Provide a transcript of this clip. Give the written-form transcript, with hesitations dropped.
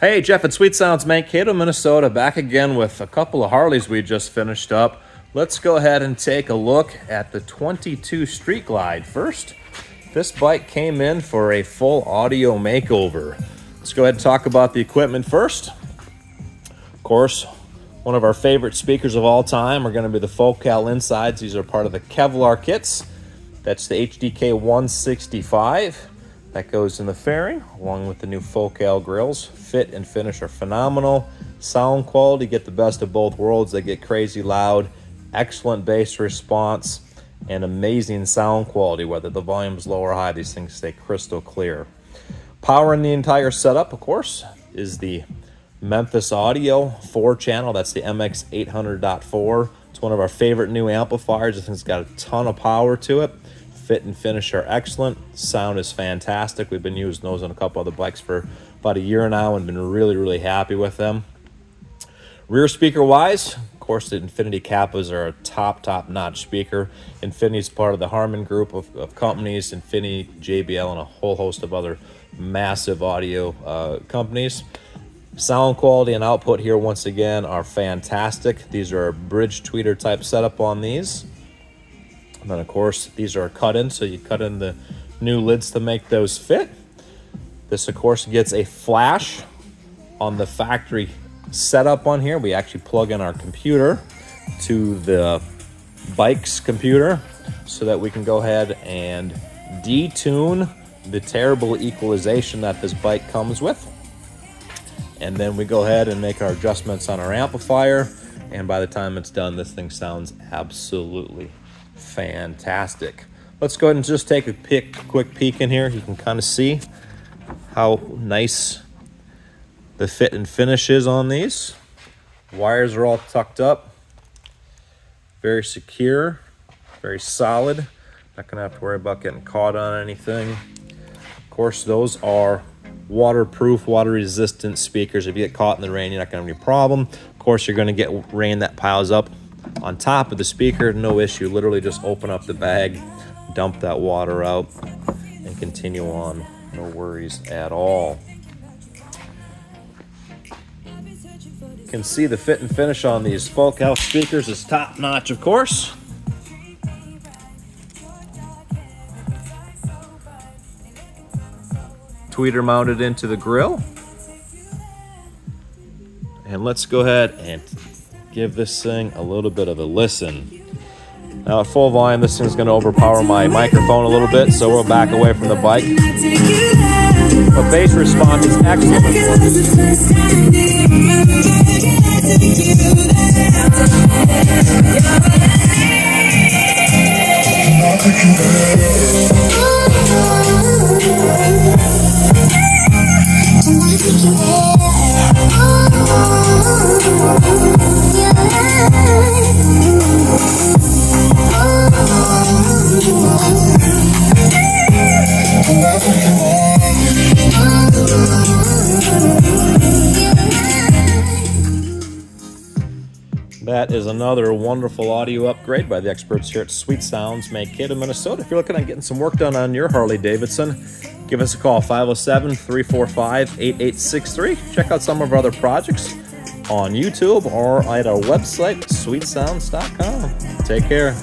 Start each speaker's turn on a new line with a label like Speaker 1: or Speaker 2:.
Speaker 1: Hey, Jeff at Sweet Sounds Mankato, Minnesota, back again with a couple of Harleys we just finished up. Let's go ahead and take a look at the 22 Street Glide. First, this bike came in for a full audio makeover. Let's go ahead and talk about the equipment first. Of course, one of our favorite speakers of all time are going to be the Focal Insides. These are part of the Kevlar kits. That's the HDK 165. That goes in the fairing, along with the new Focal grills. Fit and finish are phenomenal. Sound quality, get the best of both worlds. They get crazy loud, excellent bass response, and amazing sound quality. Whether the volume's low or high, these things stay crystal clear. Powering the entire setup, of course, is the Memphis Audio 4-channel. That's the MX800.4. It's one of our favorite new amplifiers. I think it's got a ton of power to it. Fit and finish are excellent. Sound is fantastic. We've been using those on a couple other bikes for about a year now and been really happy with them. Rear speaker wise, of course, the Infinity Kappas are a top-notch speaker. Infinity's part of the Harman group of companies, Infinity, JBL, and a whole host of other massive audio companies. Sound quality and output here, once again, are fantastic. These are a bridge tweeter type setup on these. And then, of course, these are cut in, so you cut in the new lids to make those fit. This, of course, gets a flash on the factory setup on here. We actually plug in our computer to the bike's computer so that we can go ahead and detune the terrible equalization that this bike comes with. And then we go ahead and make our adjustments on our amplifier. And by the time it's done, this thing sounds absolutely fantastic. Let's go ahead and just take a quick peek in here. You can kind of see how nice the fit and finish is on these. Wires are all tucked up, very secure, very solid. Not gonna have to worry about getting caught on anything. Of course, those are waterproof, water resistant speakers. If you get caught in the rain, you're not gonna have any problem. Of course, you're gonna get rain that piles up on top of the speaker, no issue. Literally just open up the bag, dump that water out, and continue on. No worries at all. You can see the fit and finish on these Focal speakers is top notch, of course. Tweeter mounted into the grill. And let's go ahead and give this thing a little bit of a listen. Now at full volume, this thing's gonna overpower my microphone a little bit, so we'll back away from the bike. But bass response is excellent. That is another wonderful audio upgrade by the experts here at Sweet Sounds Mankato, Minnesota. If you're looking at getting some work done on your Harley Davidson, give us a call, 507-345-8863. Check out some of our other projects on YouTube or at our website, sweetsounds.com. Take care.